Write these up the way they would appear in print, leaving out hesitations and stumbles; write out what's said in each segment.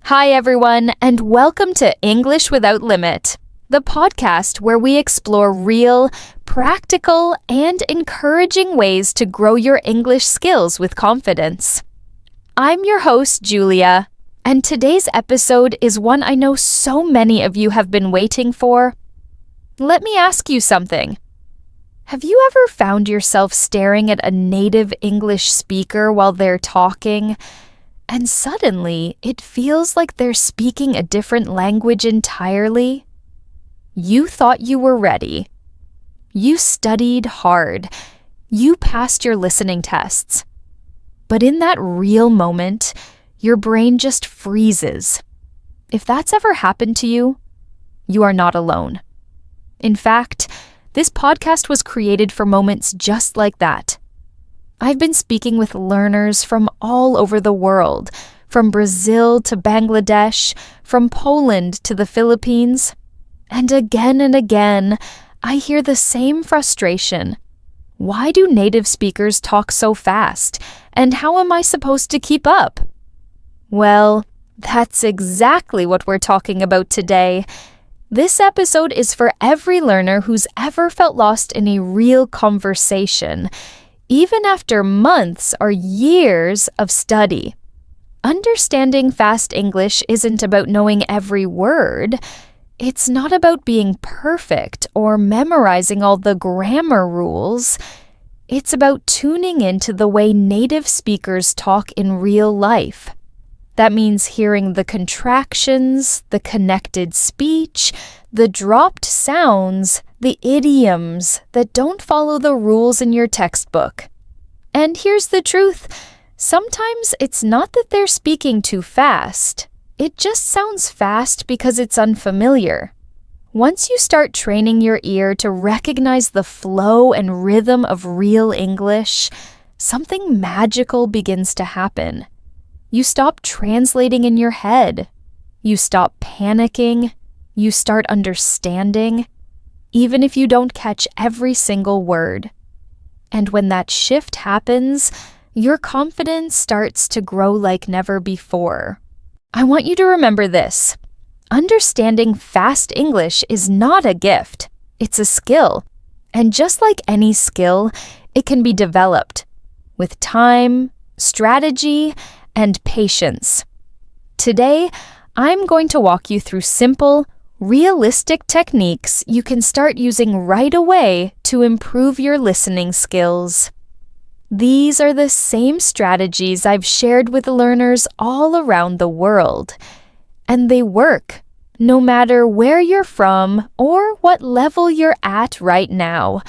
Hi, everyone, and welcome to English Without Limit, the podcast where we explore real, practical, and encouraging ways to grow your English skills with confidence. I'm your host, Julia, and today's episode is one I know so many of you have been waiting for. Let me ask you something. Have you ever found yourself staring at a native English speaker while they're talking, and suddenly it feels like they're speaking a different language entirely? You thought you were ready. You studied hard. You passed your listening tests. But in that real moment, your brain just freezes. If that's ever happened to you, you are not alone. In fact, this podcast was created for moments just like that. I've been speaking with learners from all over the world, from Brazil to Bangladesh, from Poland to the Philippines. And again, I hear the same frustration. Why do native speakers talk so fast? And how am I supposed to keep up? Well, that's exactly what we're talking about today. This episode is for every learner who's ever felt lost in a real conversation, even after months or years of study. Understanding fast English isn't about knowing every word. It's not about being perfect or memorizing all the grammar rules. It's about tuning into the way native speakers talk in real life. That means hearing the contractions, the connected speech, the dropped sounds, the idioms that don't follow the rules in your textbook. And here's the truth. Sometimes it's not that they're speaking too fast. It just sounds fast because it's unfamiliar. Once you start training your ear to recognize the flow and rhythm of real English, something magical begins to happen. You stop translating in your head. You stop panicking. You start understanding, even if you don't catch every single word. And when that shift happens, your confidence starts to grow like never before. I want you to remember this. Understanding fast English is not a gift. It's a skill. And just like any skill, it can be developed with time, strategy, and patience. Today, I'm going to walk you through simple, realistic techniques you can start using right away to improve your listening skills. These are the same strategies I've shared with learners all around the world, and they work no matter where you're from or what level you're at right now.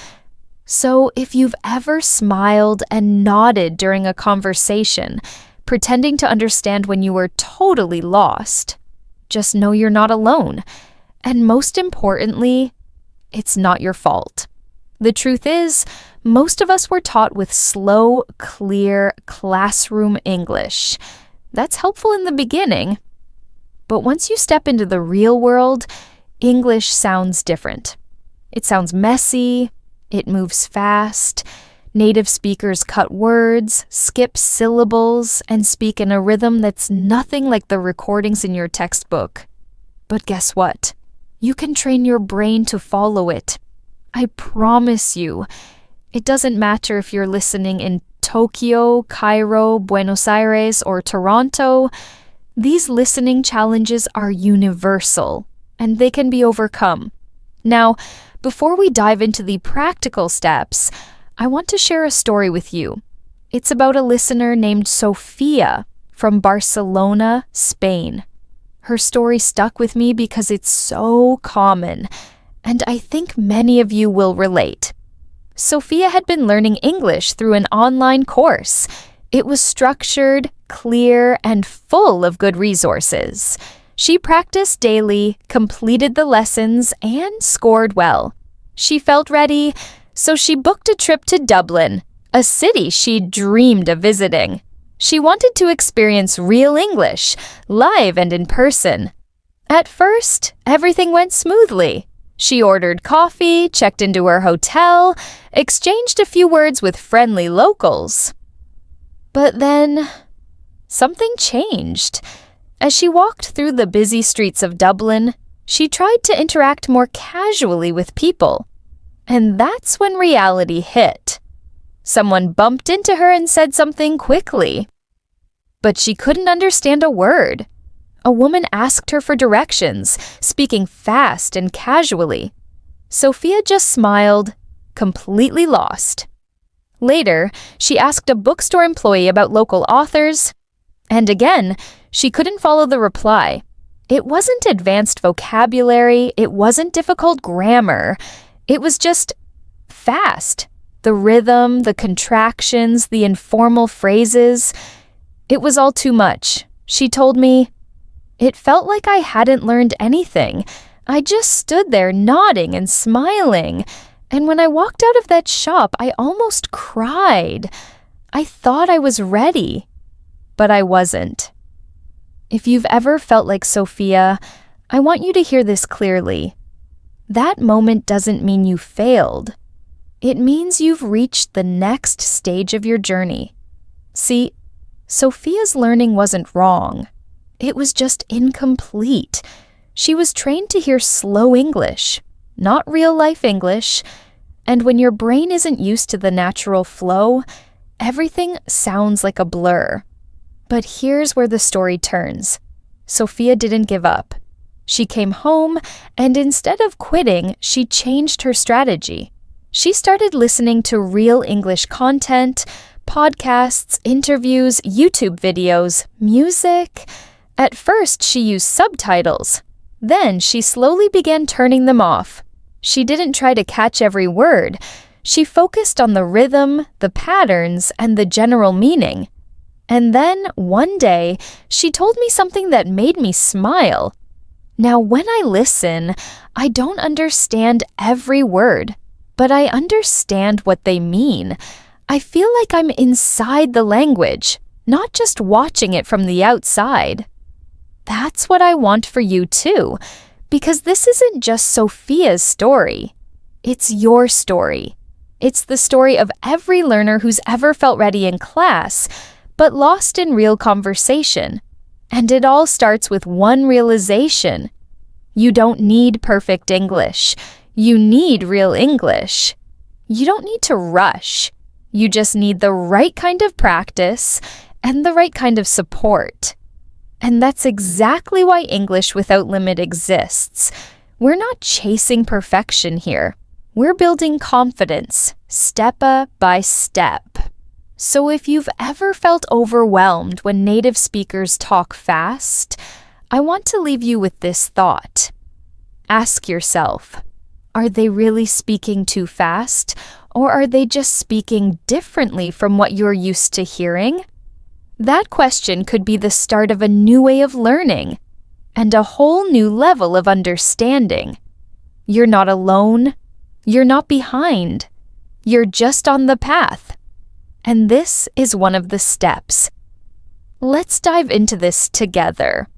So if you've ever smiled and nodded during a conversation, pretending to understand when you were totally lost, just know you're not alone. And most importantly, it's not your fault. The truth is, most of us were taught with slow, clear classroom English. That's helpful in the beginning. But once you step into the real world, English sounds different. It sounds messy. It moves fast. Native speakers cut words, skip syllables, and speak in a rhythm that's nothing like the recordings in your textbook. But guess what? You can train your brain to follow it. I promise you. It doesn't matter if you're listening in Tokyo, Cairo, Buenos Aires, or Toronto. These listening challenges are universal, and they can be overcome. Now, before we dive into the practical steps, I want to share a story with you. It's about a listener named Sofia from Barcelona, Spain. Her story stuck with me because it's so common, and I think many of you will relate. Sofia had been learning English through an online course. It was structured, clear, and full of good resources. She practiced daily, completed the lessons, and scored well. She felt ready, so she booked a trip to Dublin, a city she dreamed of visiting. She wanted to experience real English, live and in person. At first, everything went smoothly. She ordered coffee, checked into her hotel, exchanged a few words with friendly locals. But then, something changed. As she walked through the busy streets of Dublin, she tried to interact more casually with people. And that's when reality hit. Someone bumped into her and said something quickly. But she couldn't understand a word. A woman asked her for directions, speaking fast and casually. Sophia just smiled, completely lost. Later, she asked a bookstore employee about local authors, and again, she couldn't follow the reply. It wasn't advanced vocabulary, it wasn't difficult grammar, it was just fast. The rhythm, the contractions, the informal phrases, it was all too much. She told me, "It felt like I hadn't learned anything. I just stood there nodding and smiling. And when I walked out of that shop, I almost cried. I thought I was ready, but I wasn't." If you've ever felt like Sophia, I want you to hear this clearly. That moment doesn't mean you failed. It means you've reached the next stage of your journey. See, Sophia's learning wasn't wrong. It was just incomplete. She was trained to hear slow English, not real-life English, and when your brain isn't used to the natural flow, everything sounds like a blur. But here's where the story turns. Sophia didn't give up. She came home, and instead of quitting, she changed her strategy. She started listening to real English content, podcasts, interviews, YouTube videos, music. At first, she used subtitles. Then she slowly began turning them off. She didn't try to catch every word. She focused on the rhythm, the patterns, and the general meaning. And then, one day, she told me something that made me smile. Now, when I listen, I don't understand every word, but I understand what they mean. I feel like I'm inside the language, not just watching it from the outside. That's what I want for you too, because this isn't just Sophia's story. It's your story. It's the story of every learner who's ever felt ready in class, but lost in real conversation. And it all starts with one realization. You don't need perfect English. You need real English. You don't need to rush. You just need the right kind of practice and the right kind of support. And that's exactly why English Without Limit exists. We're not chasing perfection here. We're building confidence, step by step. So if you've ever felt overwhelmed when native speakers talk fast, I want to leave you with this thought. Ask yourself, are they really speaking too fast, or are they just speaking differently from what you're used to hearing? That question could be the start of a new way of learning and a whole new level of understanding. You're not alone. You're not behind. You're just on the path. And this is one of the steps. Let's dive into this together.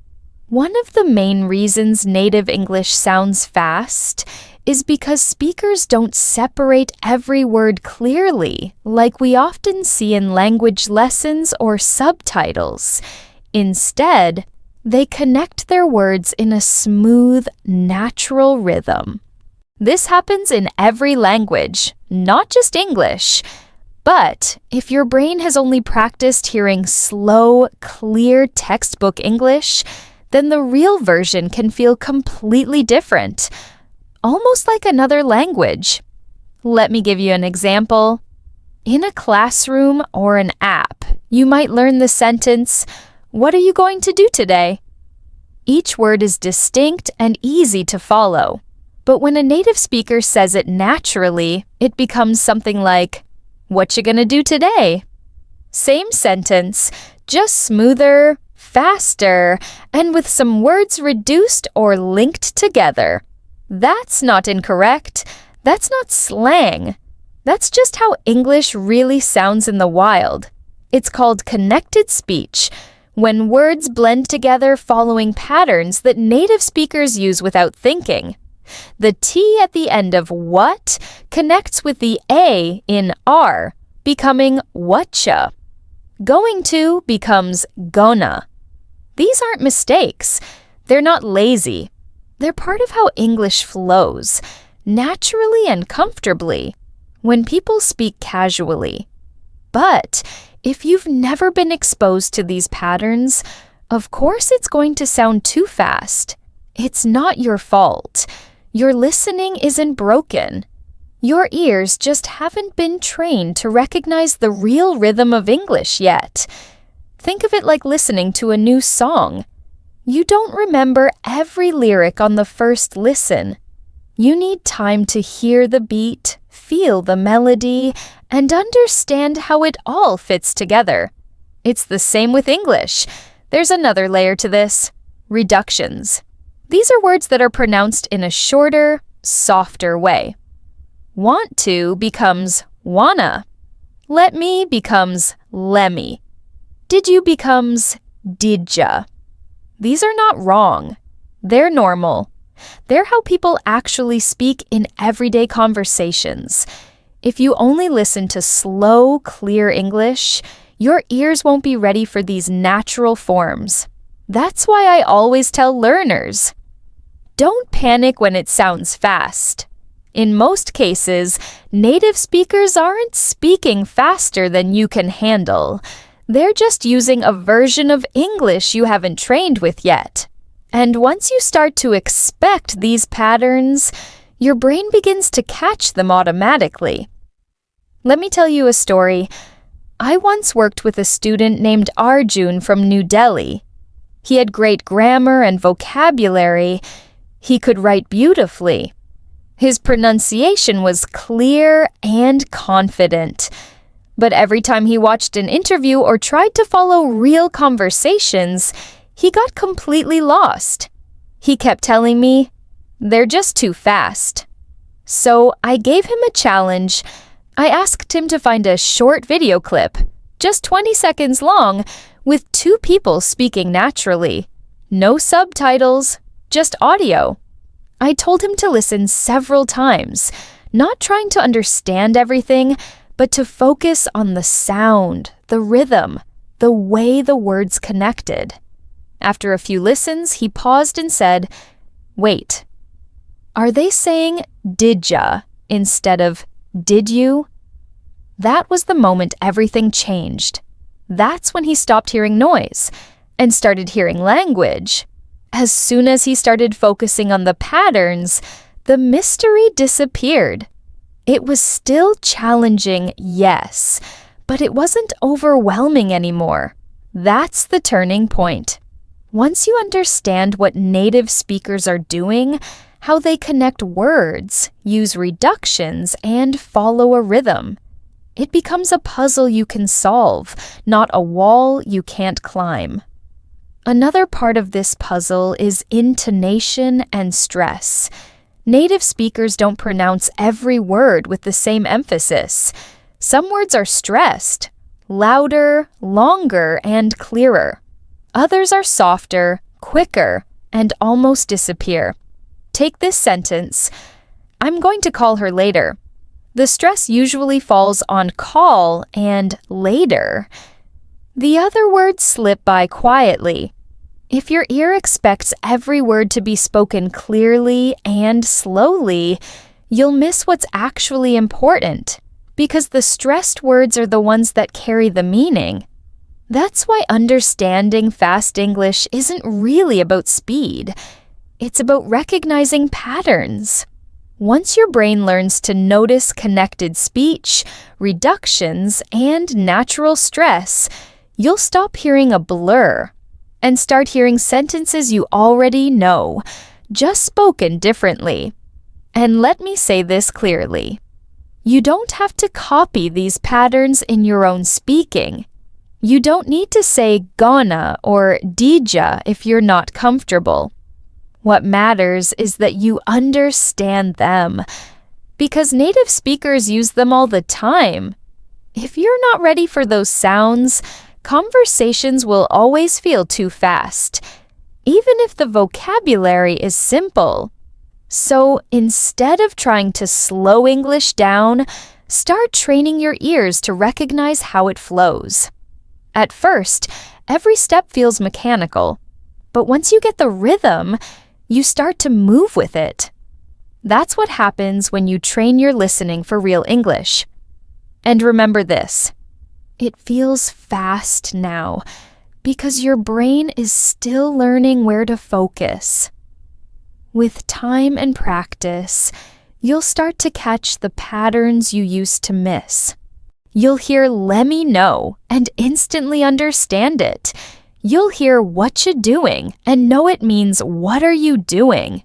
One of the main reasons native English sounds fast is because speakers don't separate every word clearly, like we often see in language lessons or subtitles. Instead, they connect their words in a smooth, natural rhythm. This happens in every language, not just English. But if your brain has only practiced hearing slow, clear textbook English, then the real version can feel completely different, almost like another language. Let me give you an example. In a classroom or an app, you might learn the sentence, "What are you going to do today?" Each word is distinct and easy to follow. But when a native speaker says it naturally, it becomes something like, "What you gonna do today?" Same sentence, just smoother, faster, and with some words reduced or linked together. That's not incorrect. That's not slang. That's just how English really sounds in the wild. It's called connected speech, when words blend together following patterns that native speakers use without thinking. The T at the end of what connects with the A in are, becoming whatcha. Going to becomes gonna. These aren't mistakes. They're not lazy. They're part of how English flows, naturally and comfortably, when people speak casually. But if you've never been exposed to these patterns, of course it's going to sound too fast. It's not your fault. Your listening isn't broken. Your ears just haven't been trained to recognize the real rhythm of English yet. Think of it like listening to a new song. You don't remember every lyric on the first listen. You need time to hear the beat, feel the melody, and understand how it all fits together. It's the same with English. There's another layer to this: reductions. These are words that are pronounced in a shorter, softer way. Want to becomes wanna. Let me becomes lemme. Did you becomes didja. These are not wrong. They're normal. They're how people actually speak in everyday conversations. If you only listen to slow, clear English, your ears won't be ready for these natural forms. That's why I always tell learners, don't panic when it sounds fast. In most cases, native speakers aren't speaking faster than you can handle. They're just using a version of English you haven't trained with yet. And once you start to expect these patterns, your brain begins to catch them automatically. Let me tell you a story. I once worked with a student named Arjun from New Delhi. He had great grammar and vocabulary. He could write beautifully. His pronunciation was clear and confident. But every time he watched an interview or tried to follow real conversations, he got completely lost. He kept telling me, "They're just too fast." So I gave him a challenge. I asked him to find a short video clip, just 20 seconds long, with two people speaking naturally. No subtitles, just audio. I told him to listen several times, not trying to understand everything, but to focus on the sound, the rhythm, the way the words connected. After a few listens, he paused and said, "Wait, are they saying didja instead of did you?" That was the moment everything changed. That's when he stopped hearing noise and started hearing language. As soon as he started focusing on the patterns, the mystery disappeared. It was still challenging, yes, but it wasn't overwhelming anymore. That's the turning point. Once you understand what native speakers are doing, how they connect words, use reductions, and follow a rhythm, it becomes a puzzle you can solve, not a wall you can't climb. Another part of this puzzle is intonation and stress. Native speakers don't pronounce every word with the same emphasis. Some words are stressed, louder, longer, and clearer. Others are softer, quicker, and almost disappear. Take this sentence, "I'm going to call her later." The stress usually falls on call and later. The other words slip by quietly. If your ear expects every word to be spoken clearly and slowly, you'll miss what's actually important, because the stressed words are the ones that carry the meaning. That's why understanding fast English isn't really about speed. It's about recognizing patterns. Once your brain learns to notice connected speech, reductions, and natural stress, you'll stop hearing a blur and start hearing sentences you already know, just spoken differently. And let me say this clearly. You don't have to copy these patterns in your own speaking. You don't need to say gonna or dija if you're not comfortable. What matters is that you understand them, because native speakers use them all the time. If you're not ready for those sounds, conversations will always feel too fast, even if the vocabulary is simple. So instead of trying to slow English down, start training your ears to recognize how it flows. At first, every step feels mechanical. But once you get the rhythm, you start to move with it. That's what happens when you train your listening for real English. And remember this, it feels fast now because your brain is still learning where to focus. With time and practice, you'll start to catch the patterns you used to miss. You'll hear "let me know" and instantly understand it. You'll hear "what you doing" and know it means "what are you doing?"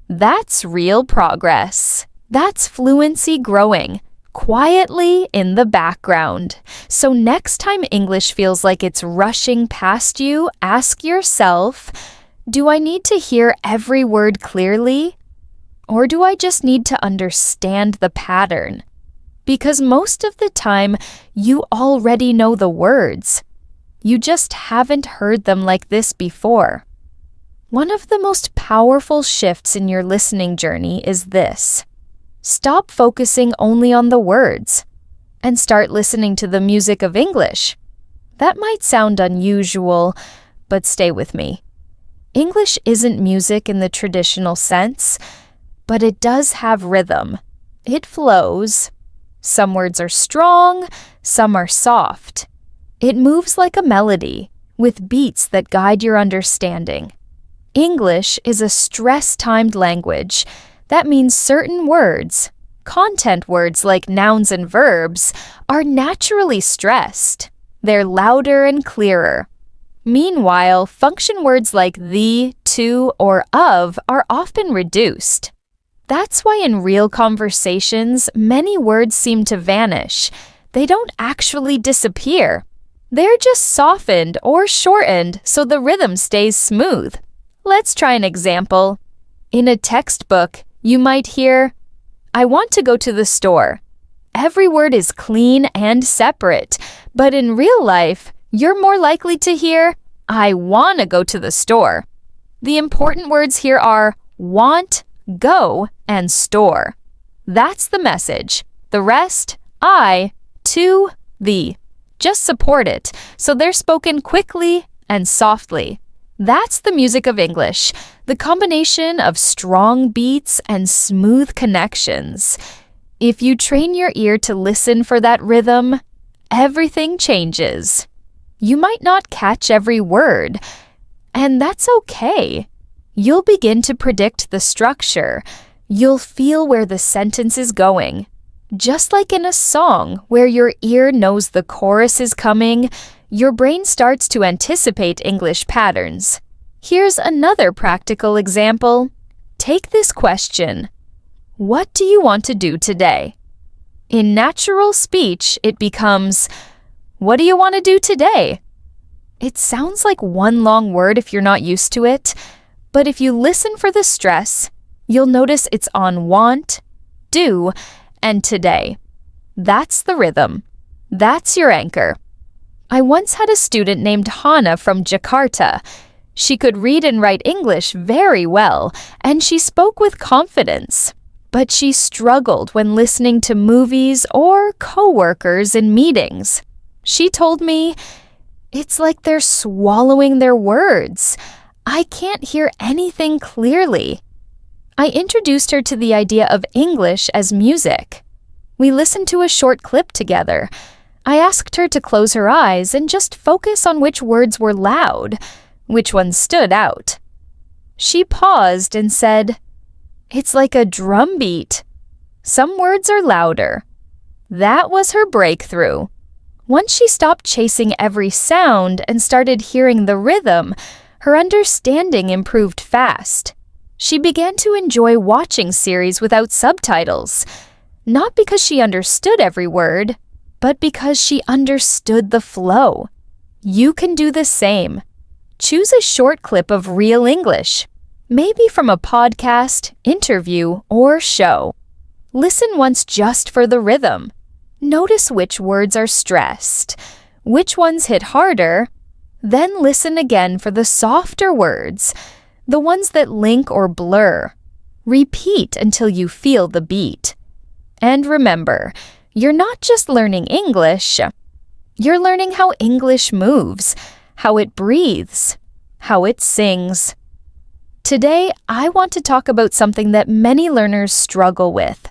That's real progress. That's fluency growing, quietly in the background. So next time English feels like it's rushing past you, ask yourself, do I need to hear every word clearly? Or do I just need to understand the pattern? Because most of the time, you already know the words. You just haven't heard them like this before. One of the most powerful shifts in your listening journey is this. Stop focusing only on the words and start listening to the music of English. That might sound unusual, but stay with me. English isn't music in the traditional sense, but it does have rhythm. It flows. Some words are strong, some are soft. It moves like a melody, with beats that guide your understanding. English is a stress-timed language. That means certain words, content words like nouns and verbs, are naturally stressed. They're louder and clearer. Meanwhile, function words like the, to, or of are often reduced. That's why in real conversations, many words seem to vanish. They don't actually disappear. They're just softened or shortened so the rhythm stays smooth. Let's try an example. In a textbook, you might hear, "I want to go to the store." Every word is clean and separate, but in real life, you're more likely to hear, "I want to go to the store." The important words here are want, go, and store. That's the message. The rest, I, to, the. Just support it, so they're spoken quickly and softly. That's the music of English, the combination of strong beats and smooth connections. If you train your ear to listen for that rhythm, everything changes. You might not catch every word, and that's okay. You'll begin to predict the structure. You'll feel where the sentence is going. Just like in a song where your ear knows the chorus is coming, your brain starts to anticipate English patterns. Here's another practical example. Take this question. What do you want to do today? In natural speech, it becomes, what do you want to do today? It sounds like one long word if you're not used to it, but if you listen for the stress, you'll notice it's on want, do, and today. That's the rhythm. That's your anchor. I once had a student named Hana from Jakarta. She could read and write English very well, and she spoke with confidence. But she struggled when listening to movies or coworkers in meetings. She told me, "It's like they're swallowing their words. I can't hear anything clearly." I introduced her to the idea of English as music. We listened to a short clip together. I asked her to close her eyes and just focus on which words were loud, which ones stood out. She paused and said, "It's like a drum beat. Some words are louder." That was her breakthrough. Once she stopped chasing every sound and started hearing the rhythm, her understanding improved fast. She began to enjoy watching series without subtitles, not because she understood every word, but because she understood the flow. You can do the same. Choose a short clip of real English, maybe from a podcast, interview, or show. Listen once just for the rhythm. Notice which words are stressed, which ones hit harder. Then listen again for the softer words, the ones that link or blur. Repeat until you feel the beat. And remember, you're not just learning English. You're learning how English moves, how it breathes, how it sings. Today, I want to talk about something that many learners struggle with: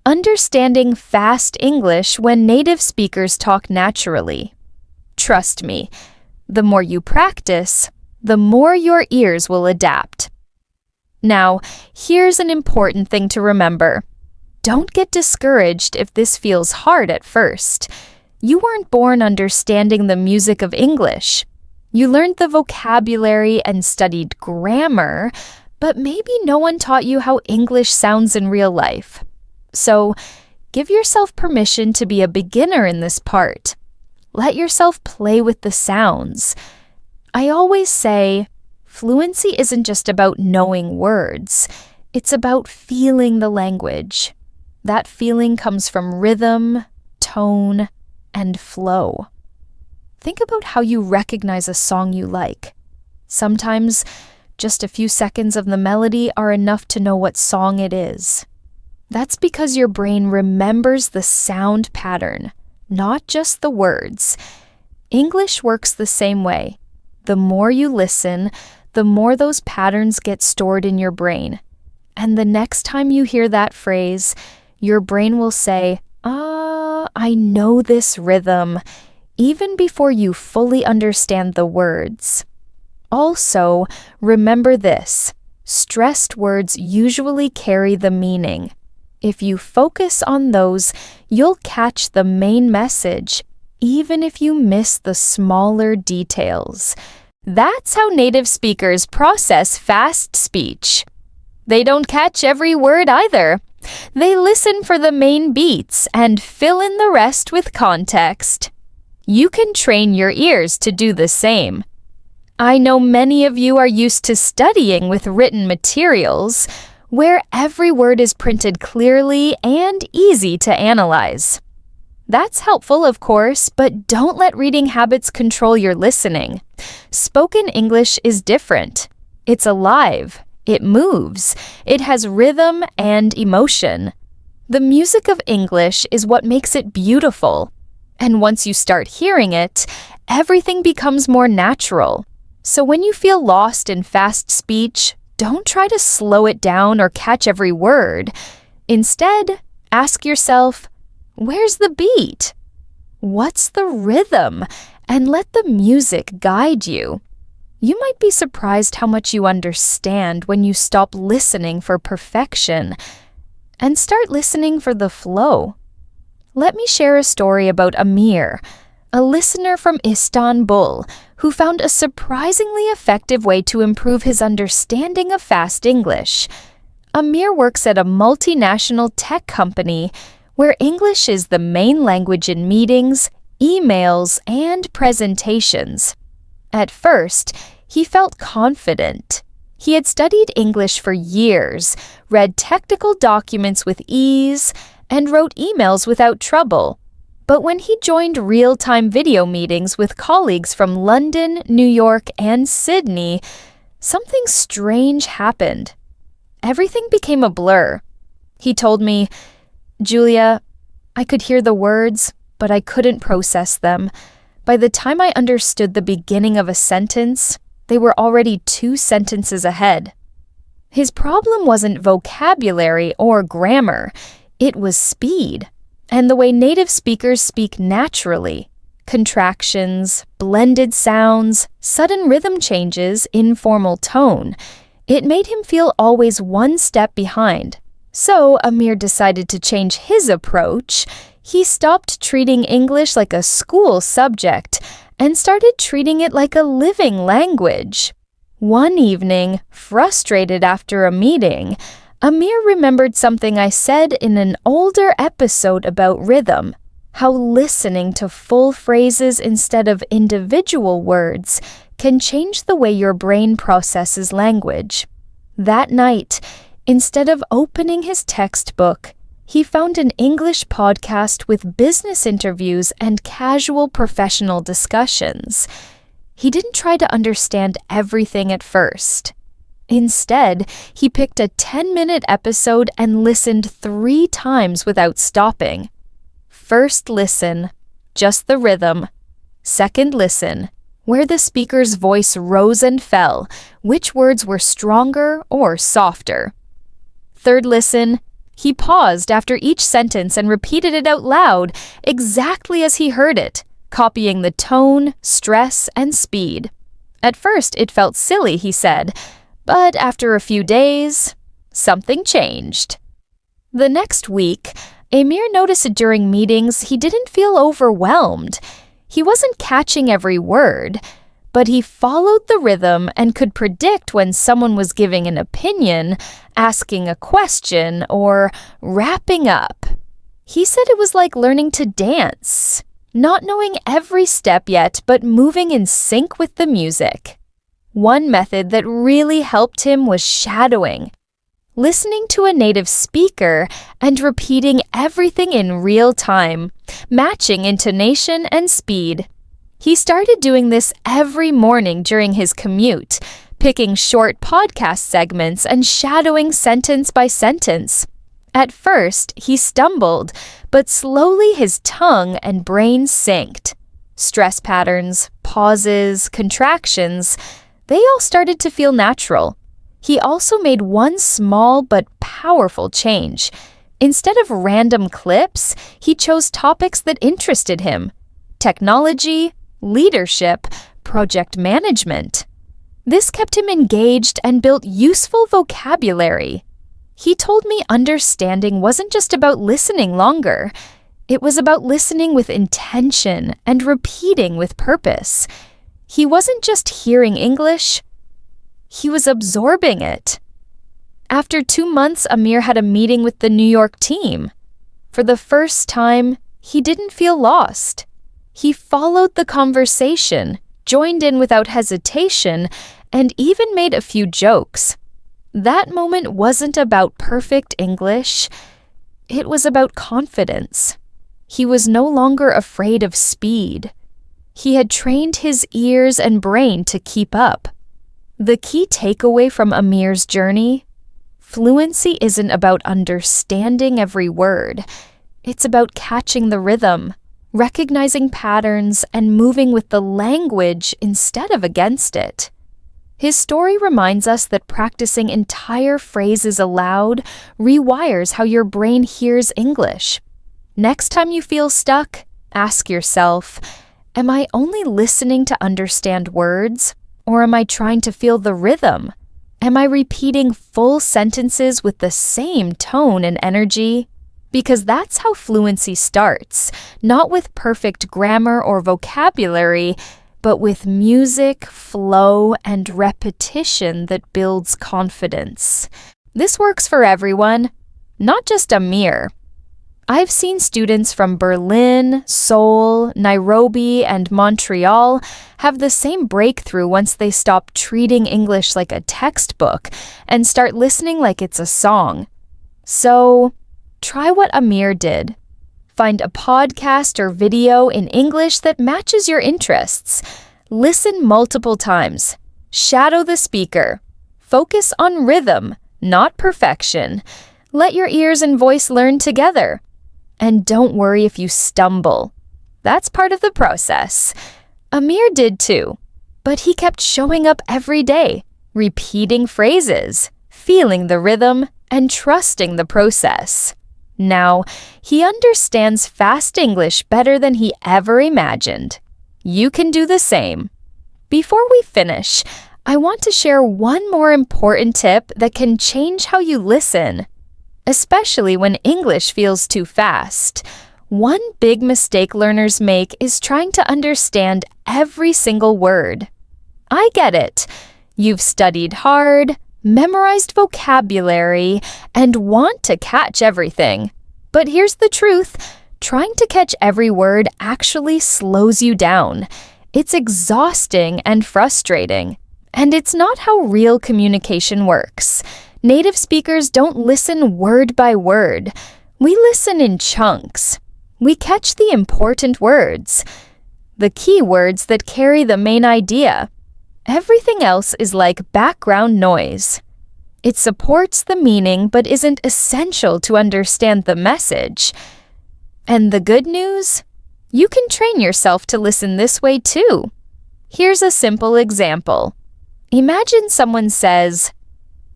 understanding fast English when native speakers talk naturally. Trust me, the more you practice, the more your ears will adapt. Now, here's an important thing to remember. Don't get discouraged if this feels hard at first. You weren't born understanding the music of English. You learned the vocabulary and studied grammar, but maybe no one taught you how English sounds in real life. So, give yourself permission to be a beginner in this part. Let yourself play with the sounds. I always say, fluency isn't just about knowing words. It's about feeling the language. That feeling comes from rhythm, tone, and flow. Think about how you recognize a song you like. Sometimes, just a few seconds of the melody are enough to know what song it is. That's because your brain remembers the sound pattern, not just the words. English works the same way. The more you listen, the more those patterns get stored in your brain. And the next time you hear that phrase, your brain will say, I know this rhythm, even before you fully understand the words. Also, remember this: stressed words usually carry the meaning. If you focus on those, you'll catch the main message, even if you miss the smaller details. That's how native speakers process fast speech. They don't catch every word either. They listen for the main beats and fill in the rest with context. You can train your ears to do the same. I know many of you are used to studying with written materials, where every word is printed clearly and easy to analyze. That's helpful, of course, but don't let reading habits control your listening. Spoken English is different. It's alive. It moves. It has rhythm and emotion. The music of English is what makes it beautiful. And once you start hearing it, everything becomes more natural. So when you feel lost in fast speech, don't try to slow it down or catch every word. Instead, ask yourself, where's the beat? What's the rhythm? And let the music guide you. You might be surprised how much you understand when you stop listening for perfection and start listening for the flow. Let me share a story about Amir, a listener from Istanbul who found a surprisingly effective way to improve his understanding of fast English. Amir works at a multinational tech company where English is the main language in meetings, emails, and presentations. At first, he felt confident. He had studied English for years, read technical documents with ease, and wrote emails without trouble. But when he joined real-time video meetings with colleagues from London, New York, and Sydney, something strange happened. Everything became a blur. He told me, "Julia, I could hear the words, but I couldn't process them. By the time I understood the beginning of a sentence, they were already 2 sentences ahead." His problem wasn't vocabulary or grammar. It was speed, and the way native speakers speak naturally. Contractions, blended sounds, sudden rhythm changes, informal tone. It made him feel always one step behind. So Amir decided to change his approach. He stopped treating English like a school subject and started treating it like a living language. One evening, frustrated after a meeting, Amir remembered something I said in an older episode about rhythm, how listening to full phrases instead of individual words can change the way your brain processes language. That night, instead of opening his textbook, he found an English podcast with business interviews and casual professional discussions. He didn't try to understand everything at first. Instead, he picked a 10-minute episode and listened 3 times without stopping. First listen, just the rhythm. Second listen, where the speaker's voice rose and fell, which words were stronger or softer. Third listen, he paused after each sentence and repeated it out loud, exactly as he heard it, copying the tone, stress, and speed. At first, it felt silly, he said, but after a few days, something changed. The next week, Amir noticed during meetings he didn't feel overwhelmed. He wasn't catching every word, but he followed the rhythm and could predict when someone was giving an opinion, asking a question, or wrapping up. He said it was like learning to dance, not knowing every step yet, but moving in sync with the music. One method that really helped him was shadowing, listening to a native speaker and repeating everything in real time, matching intonation and speed. He started doing this every morning during his commute, picking short podcast segments and shadowing sentence by sentence. At first, he stumbled, but slowly his tongue and brain synced. Stress patterns, pauses, contractions, they all started to feel natural. He also made one small but powerful change. Instead of random clips, he chose topics that interested him: technology, leadership, project management. This kept him engaged and built useful vocabulary. He told me understanding wasn't just about listening longer. It was about listening with intention and repeating with purpose. He wasn't just hearing English, he was absorbing it. After 2 months, Amir had a meeting with the New York team. For the first time, he didn't feel lost. He followed the conversation, joined in without hesitation, and even made a few jokes. That moment wasn't about perfect English. It was about confidence. He was no longer afraid of speed. He had trained his ears and brain to keep up. The key takeaway from Amir's journey: fluency isn't about understanding every word. It's about catching the rhythm, recognizing patterns, and moving with the language instead of against it. His story reminds us that practicing entire phrases aloud rewires how your brain hears English. Next time you feel stuck, ask yourself, am I only listening to understand words, or am I trying to feel the rhythm? Am I repeating full sentences with the same tone and energy? Because that's how fluency starts, not with perfect grammar or vocabulary, but with music, flow, and repetition that builds confidence. This works for everyone, not just Amir. I've seen students from Berlin, Seoul, Nairobi, and Montreal have the same breakthrough once they stop treating English like a textbook and start listening like it's a song. So, try what Amir did. Find a podcast or video in English that matches your interests. Listen multiple times. Shadow the speaker. Focus on rhythm, not perfection. Let your ears and voice learn together. And don't worry if you stumble. That's part of the process. Amir did too, but he kept showing up every day, repeating phrases, feeling the rhythm, and trusting the process. Now, he understands fast English better than he ever imagined. You can do the same. Before we finish, I want to share one more important tip that can change how you listen. Especially when English feels too fast. One big mistake learners make is trying to understand every single word. I get it. You've studied hard, memorized vocabulary, and want to catch everything. But here's the truth. Trying to catch every word actually slows you down. It's exhausting and frustrating. And it's not how real communication works. Native speakers don't listen word by word. We listen in chunks. We catch the important words, the key words that carry the main idea. Everything else is like background noise. It supports the meaning but isn't essential to understand the message. And the good news? You can train yourself to listen this way too. Here's a simple example. Imagine someone says,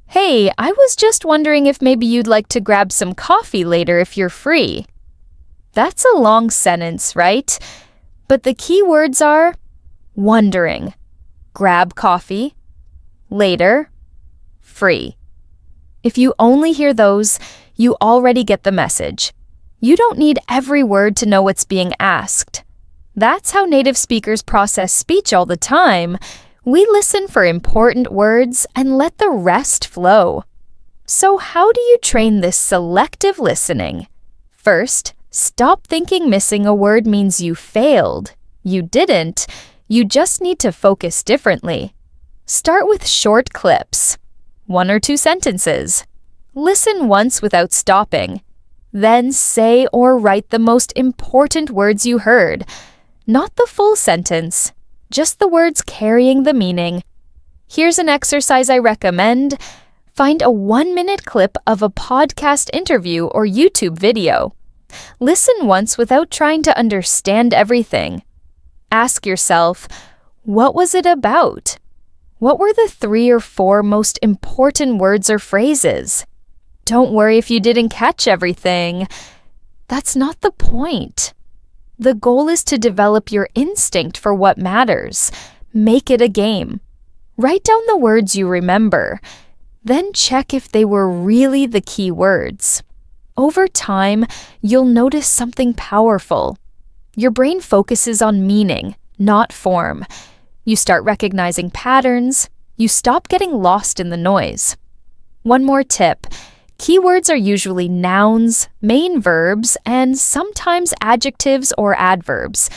"Hey, I was just wondering if maybe you'd like to grab some coffee later if you're free." That's a long sentence, right? But the key words are wondering, grab coffee, later, free. If you only hear those, you already get the message. You don't need every word to know what's being asked. That's how native speakers process speech all the time. We listen for important words and let the rest flow. So how do you train this selective listening? First, stop thinking missing a word means you failed. You didn't. You just need to focus differently. Start with short clips, 1 or 2 sentences. Listen once without stopping. Then say or write the most important words you heard. Not the full sentence, just the words carrying the meaning. Here's an exercise I recommend. Find a 1-minute clip of a podcast interview or YouTube video. Listen once without trying to understand everything. Ask yourself, what was it about? What were the 3 or 4 most important words or phrases? Don't worry if you didn't catch everything. That's not the point. The goal is to develop your instinct for what matters. Make it a game. Write down the words you remember. Then check if they were really the key words. Over time, you'll notice something powerful. Your brain focuses on meaning, not form. You start recognizing patterns. You stop getting lost in the noise. One more tip. Keywords are usually nouns, main verbs, and sometimes adjectives or adverbs.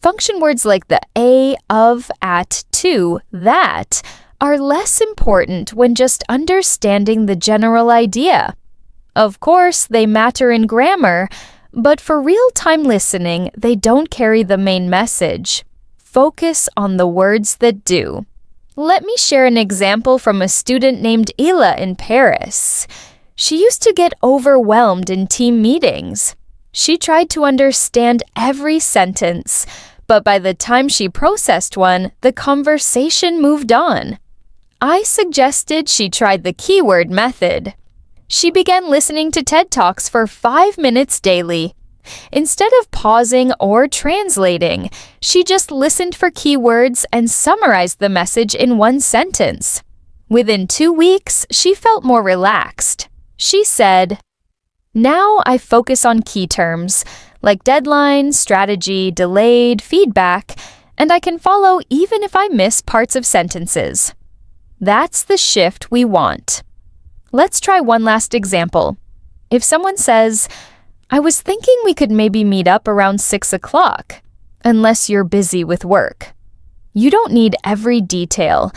Function words like the a, of, at, to, that are less important when just understanding the general idea. Of course, they matter in grammar, but for real-time listening, they don't carry the main message. Focus on the words that do. Let me share an example from a student named Ila in Paris. She used to get overwhelmed in team meetings. She tried to understand every sentence, but by the time she processed one, the conversation moved on. I suggested she tried the keyword method. She began listening to TED Talks for 5 minutes daily. Instead of pausing or translating, she just listened for keywords and summarized the message in 1 sentence. Within 2 weeks, she felt more relaxed. She said, "Now I focus on key terms like deadline, strategy, delayed, feedback, and I can follow even if I miss parts of sentences." That's the shift we want. Let's try one last example. If someone says, "I was thinking we could maybe meet up around 6 o'clock, unless you're busy with work." You don't need every detail.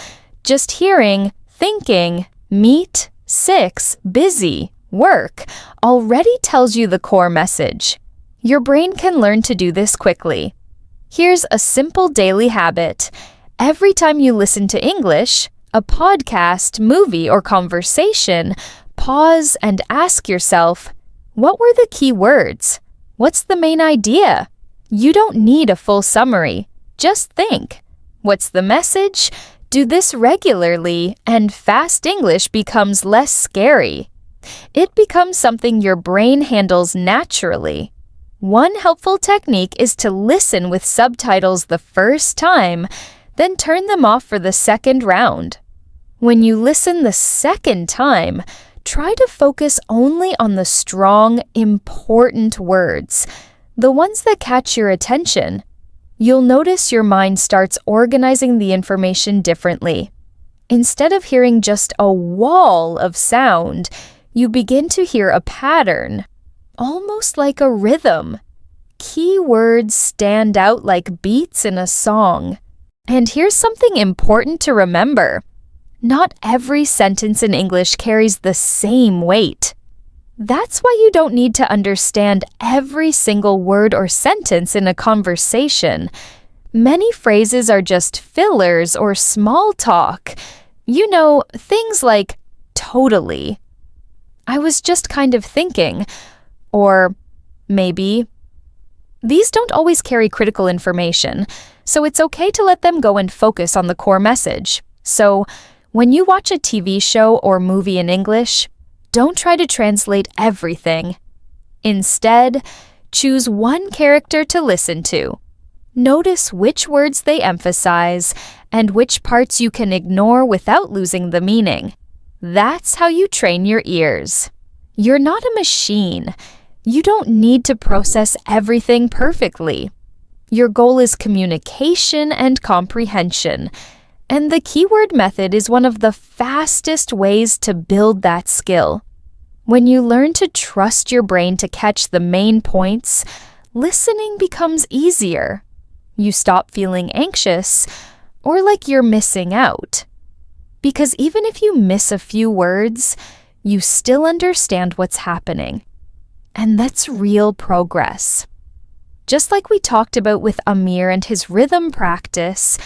Just hearing, thinking, meet, 6, busy, work already tells you the core message. Your brain can learn to do this quickly. Here's a simple daily habit. Every time you listen to English, a podcast, movie, or conversation, pause and ask yourself, what were the key words? What's the main idea? You don't need a full summary. Just think. What's the message? Do this regularly, and fast English becomes less scary. It becomes something your brain handles naturally. One helpful technique is to listen with subtitles the first time, then turn them off for the second round. When you listen the second time, try to focus only on the strong, important words, the ones that catch your attention. You'll notice your mind starts organizing the information differently. Instead of hearing just a wall of sound, you begin to hear a pattern, almost like a rhythm. Key words stand out like beats in a song. And here's something important to remember. Not every sentence in English carries the same weight. That's why you don't need to understand every single word or sentence in a conversation. Many phrases are just fillers or small talk. You know, things like totally. I was just kind of thinking. Or maybe. These don't always carry critical information. so it's okay to let them go and focus on the core message. So, when you watch a TV show or movie in English, don't try to translate everything. Instead, choose one character to listen to. Notice which words they emphasize and which parts you can ignore without losing the meaning. That's how you train your ears. You're not a machine. You don't need to process everything perfectly. Your goal is communication and comprehension, and the keyword method is one of the fastest ways to build that skill. When you learn to trust your brain to catch the main points, listening becomes easier. You stop feeling anxious or like you're missing out. Because even if you miss a few words, you still understand what's happening. And that's real progress. Just like we talked about with Amir and his rhythm practice,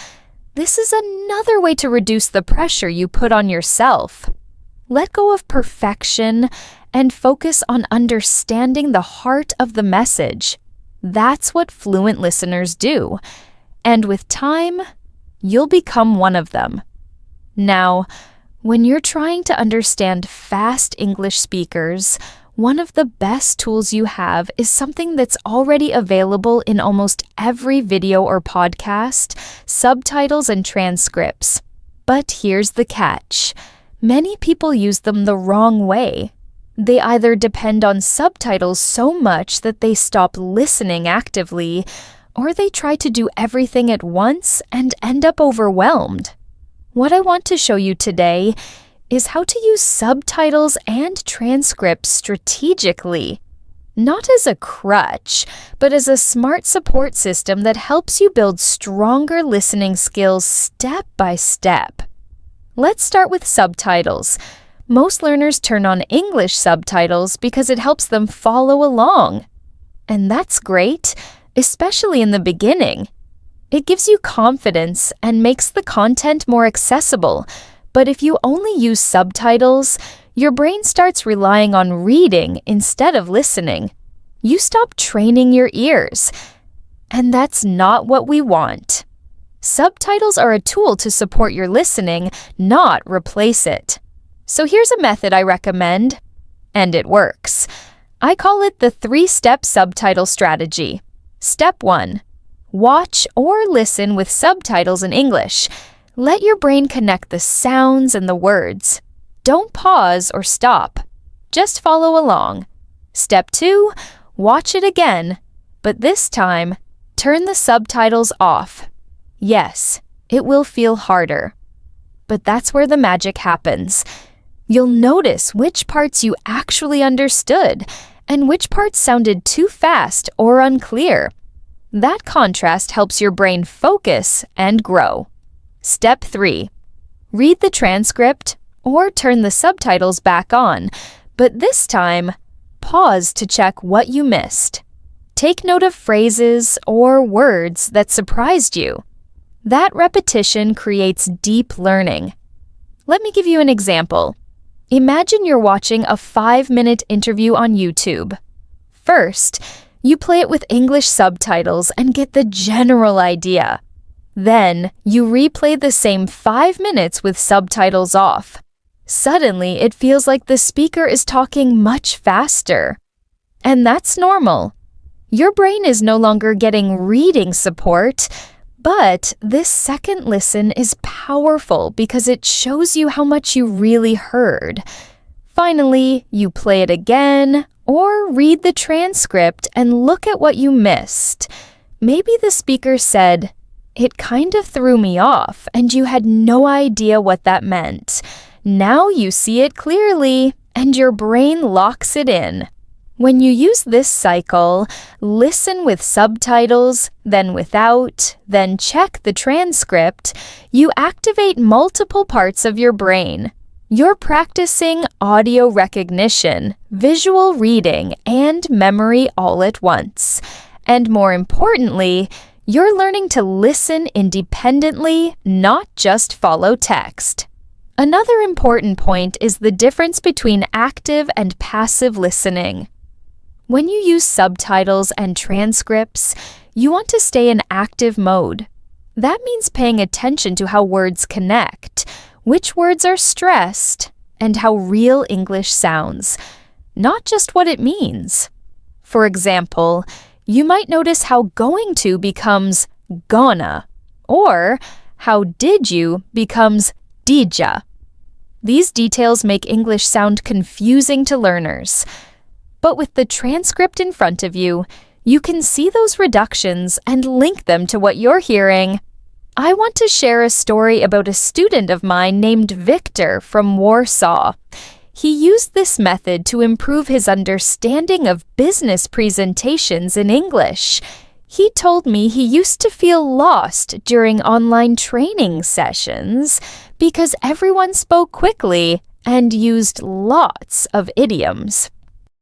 this is another way to reduce the pressure you put on yourself. Let go of perfection and focus on understanding the heart of the message. That's what fluent listeners do. And with time, you'll become one of them. Now, when you're trying to understand fast English speakers, one of the best tools you have is something that's already available in almost every video or podcast, subtitles and transcripts. But here's the catch. Many people use them the wrong way. They either depend on subtitles so much that they stop listening actively, or they try to do everything at once and end up overwhelmed. What I want to show you today is how to use subtitles and transcripts strategically, not as a crutch, but as a smart support system that helps you build stronger listening skills step by step. Let's start with subtitles. Most learners turn on English subtitles because it helps them follow along. And that's great, especially in the beginning. It gives you confidence and makes the content more accessible. But if you only use subtitles, your brain starts relying on reading instead of listening. You stop training your ears. And that's not what we want. Subtitles are a tool to support your listening, not replace it. So here's a method I recommend, and it works. I call it the 3-step subtitle strategy. Step 1. Watch or listen with subtitles in English. Let your brain connect the sounds and the words. Don't pause or stop. Just follow along. Step 2. Watch it again, but this time, turn the subtitles off. Yes, it will feel harder. But that's where the magic happens. You'll notice which parts you actually understood and which parts sounded too fast or unclear. That contrast helps your brain focus and grow. Step 3. Read the transcript or turn the subtitles back on, but this time, pause to check what you missed. Take note of phrases or words that surprised you. That repetition creates deep learning. Let me give you an example. Imagine you're watching a 5-minute interview on YouTube. First, you play it with English subtitles and get the general idea. Then, you replay the same 5 minutes with subtitles off. Suddenly, it feels like the speaker is talking much faster. And that's normal. Your brain is no longer getting reading support, but this second listen is powerful because it shows you how much you really heard. Finally, you play it again or read the transcript and look at what you missed. Maybe the speaker said, "It kind of threw me off," and you had no idea what that meant. Now you see it clearly, and your brain locks it in. When you use this cycle, listen with subtitles, then without, then check the transcript, you activate multiple parts of your brain. You're practicing audio recognition, visual reading, and memory all at once. And more importantly, you're learning to listen independently, not just follow text. Another important point is the difference between active and passive listening. When you use subtitles and transcripts, you want to stay in active mode. That means paying attention to how words connect, which words are stressed, and how real English sounds, not just what it means. For example, you might notice how going to becomes gonna, or how did you becomes didja. These details make English sound confusing to learners. But with the transcript in front of you, you can see those reductions and link them to what you're hearing. I want to share a story about a student of mine named Victor from Warsaw. He used this method to improve his understanding of business presentations in English. He told me he used to feel lost during online training sessions because everyone spoke quickly and used lots of idioms.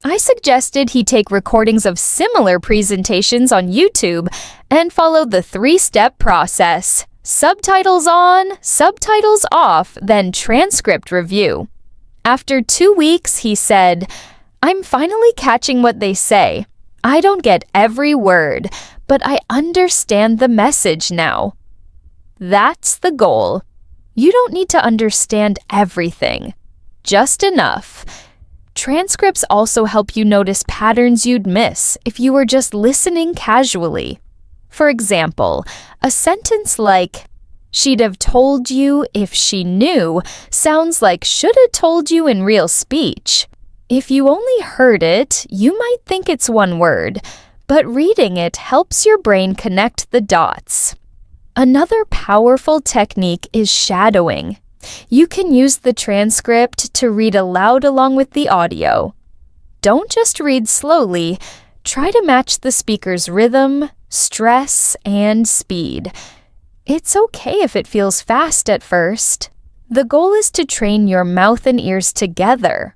I suggested he take recordings of similar presentations on YouTube and follow the 3-step process: subtitles on, subtitles off, then transcript review. After 2 weeks, he said, "I'm finally catching what they say. I don't get every word, but I understand the message now." That's the goal. You don't need to understand everything, just enough. Transcripts also help you notice patterns you'd miss if you were just listening casually. For example, a sentence like, "She'd have told you if she knew," sounds like "should have told you" in real speech. If you only heard it, you might think it's one word, but reading it helps your brain connect the dots. Another powerful technique is shadowing. You can use the transcript to read aloud along with the audio. Don't just read slowly. Try to match the speaker's rhythm, stress, and speed. It's okay if it feels fast at first. The goal is to train your mouth and ears together.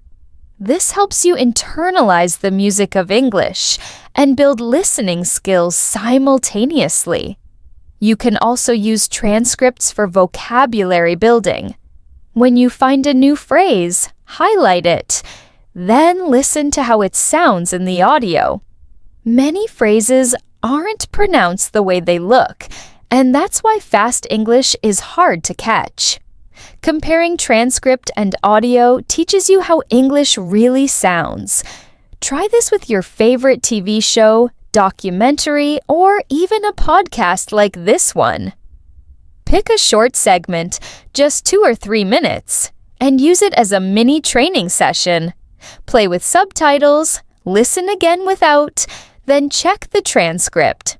This helps you internalize the music of English and build listening skills simultaneously. You can also use transcripts for vocabulary building. When you find a new phrase, highlight it. Then listen to how it sounds in the audio. Many phrases aren't pronounced the way they look, and that's why fast English is hard to catch. Comparing transcript and audio teaches you how English really sounds. Try this with your favorite TV show, documentary, or even a podcast like this one. Pick a short segment, just 2 or 3 minutes, and use it as a mini training session. Play with subtitles, listen again without, then check the transcript.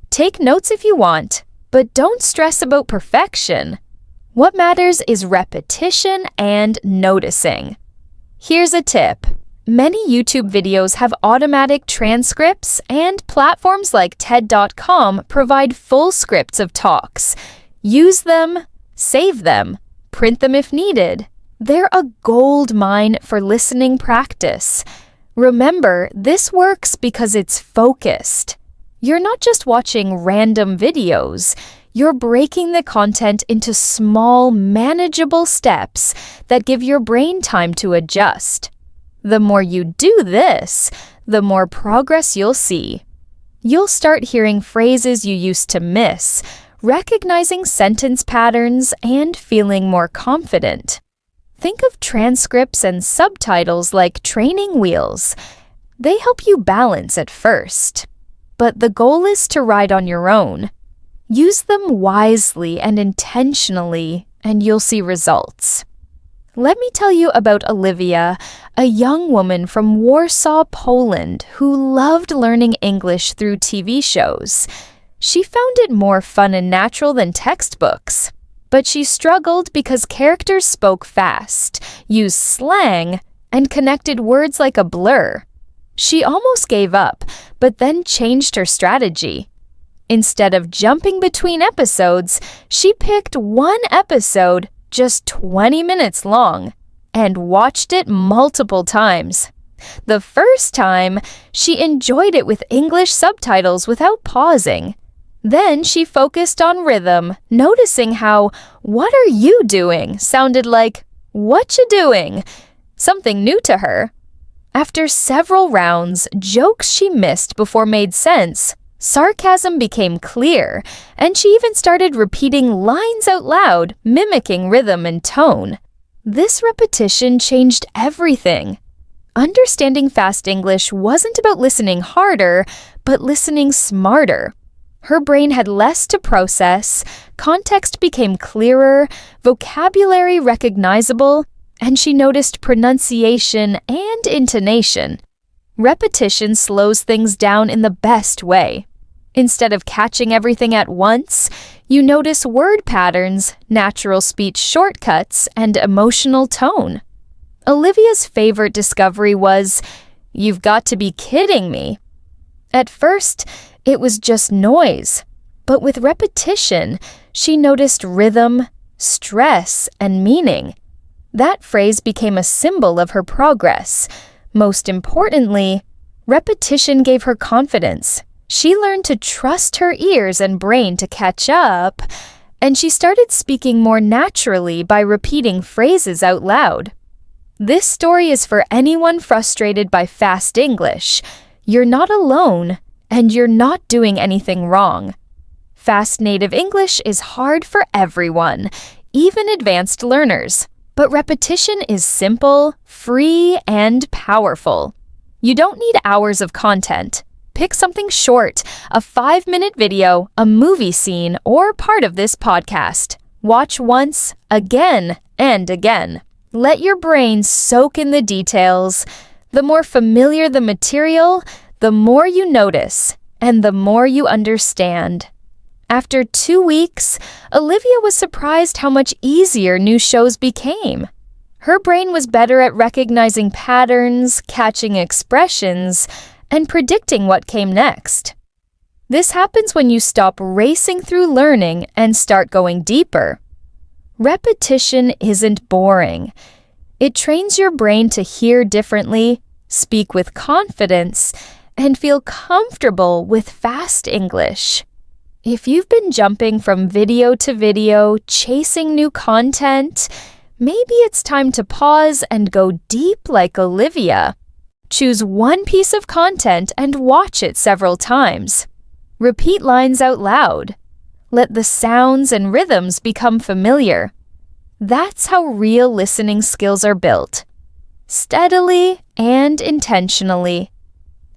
Take notes if you want, but don't stress about perfection. What matters is repetition and noticing. Here's a tip. Many YouTube videos have automatic transcripts, and platforms like TED.com provide full scripts of talks. Use them, save them, print them if needed. They're a gold mine for listening practice. Remember, this works because it's focused. You're not just watching random videos. You're breaking the content into small, manageable steps that give your brain time to adjust. The more you do this, the more progress you'll see. You'll start hearing phrases you used to miss, recognizing sentence patterns, and feeling more confident. Think of transcripts and subtitles like training wheels. They help you balance at first, but the goal is to ride on your own. Use them wisely and intentionally, and you'll see results. Let me tell you about Olivia, a young woman from Warsaw, Poland, who loved learning English through TV shows. She found it more fun and natural than textbooks, but she struggled because characters spoke fast, used slang, and connected words like a blur. She almost gave up, but then changed her strategy. Instead of jumping between episodes, she picked one episode just 20 minutes long and watched it multiple times. The first time, she enjoyed it with English subtitles without pausing. Then she focused on rhythm, noticing how "what are you doing" sounded like "what you doing," something new to her. After several rounds, jokes she missed before made sense Sarcasm became clear, and she even started repeating lines out loud, mimicking rhythm and tone. This repetition changed everything. Understanding fast English wasn't about listening harder, but listening smarter. Her brain had less to process, context became clearer, vocabulary recognizable, and she noticed pronunciation and intonation. Repetition slows things down in the best way. Instead of catching everything at once, you notice word patterns, natural speech shortcuts, and emotional tone. Olivia's favorite discovery was, "You've got to be kidding me." At first, it was just noise, but with repetition, she noticed rhythm, stress, and meaning. That phrase became a symbol of her progress. Most importantly, repetition gave her confidence. She learned to trust her ears and brain to catch up, and she started speaking more naturally by repeating phrases out loud. This story is for anyone frustrated by fast English. You're not alone, and you're not doing anything wrong. Fast native English is hard for everyone, even advanced learners. But repetition is simple, free, and powerful. You don't need hours of content. Pick something short, a 5-minute video, a movie scene, or part of this podcast. Watch once, again, and again. Let your brain soak in the details. The more familiar the material, the more you notice, and the more you understand. After 2 weeks, Olivia was surprised how much easier new shows became. Her brain was better at recognizing patterns, catching expressions, and predicting what came next. This happens when you stop racing through learning and start going deeper. Repetition isn't boring. It trains your brain to hear differently, speak with confidence, and feel comfortable with fast English. If you've been jumping from video to video, chasing new content, maybe it's time to pause and go deep like Olivia. Choose one piece of content and watch it several times. Repeat lines out loud. Let the sounds and rhythms become familiar. That's how real listening skills are built. Steadily and intentionally.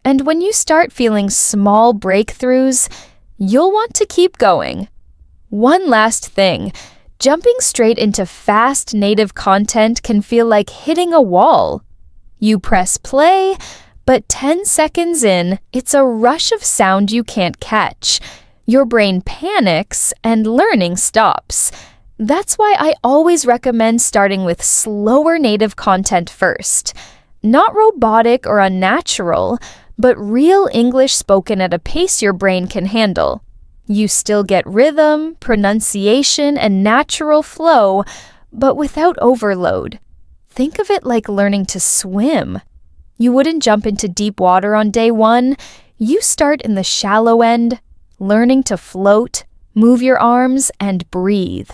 And when you start feeling small breakthroughs, you'll want to keep going. One last thing. Jumping straight into fast native content can feel like hitting a wall. You press play, but 10 seconds in, it's a rush of sound you can't catch. Your brain panics and learning stops. That's why I always recommend starting with slower native content first. Not robotic or unnatural, but real English spoken at a pace your brain can handle. You still get rhythm, pronunciation, and natural flow, but without overload. Think of it like learning to swim. You wouldn't jump into deep water on day one. You start in the shallow end, learning to float, move your arms, and breathe.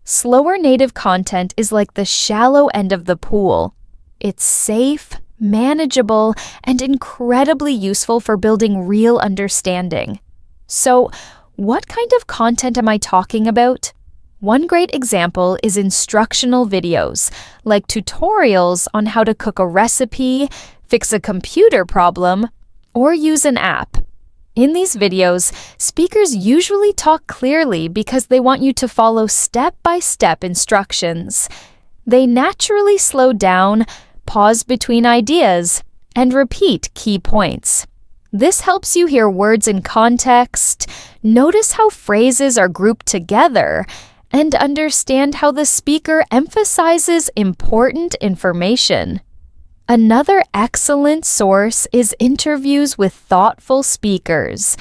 Slower native content is like the shallow end of the pool. It's safe, manageable, and incredibly useful for building real understanding. So, what kind of content am I talking about? One great example is instructional videos, like tutorials on how to cook a recipe, fix a computer problem, or use an app. In these videos, speakers usually talk clearly because they want you to follow step-by-step instructions. They naturally slow down, pause between ideas, and repeat key points. This helps you hear words in context, notice how phrases are grouped together, and understand how the speaker emphasizes important information. Another excellent source is interviews with thoughtful speakers.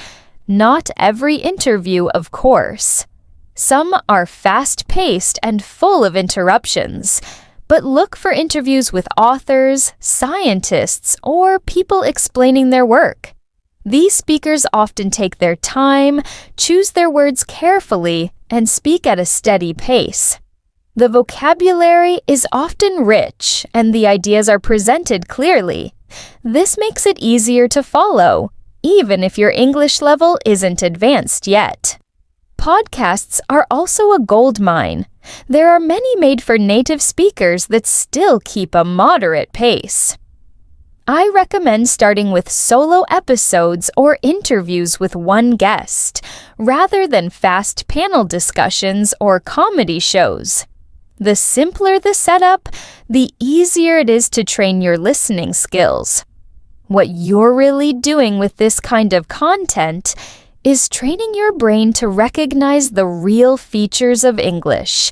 Not every interview, of course. Some are fast-paced and full of interruptions, but look for interviews with authors, scientists, or people explaining their work. These speakers often take their time, choose their words carefully, and speak at a steady pace. The vocabulary is often rich, and the ideas are presented clearly. This makes it easier to follow. even if your English level isn't advanced yet. Podcasts are also a goldmine. There are many made for native speakers that still keep a moderate pace. I recommend starting with solo episodes or interviews with one guest, rather than fast panel discussions or comedy shows. The simpler the setup, the easier it is to train your listening skills. What you're really doing with this kind of content is training your brain to recognize the real features of English,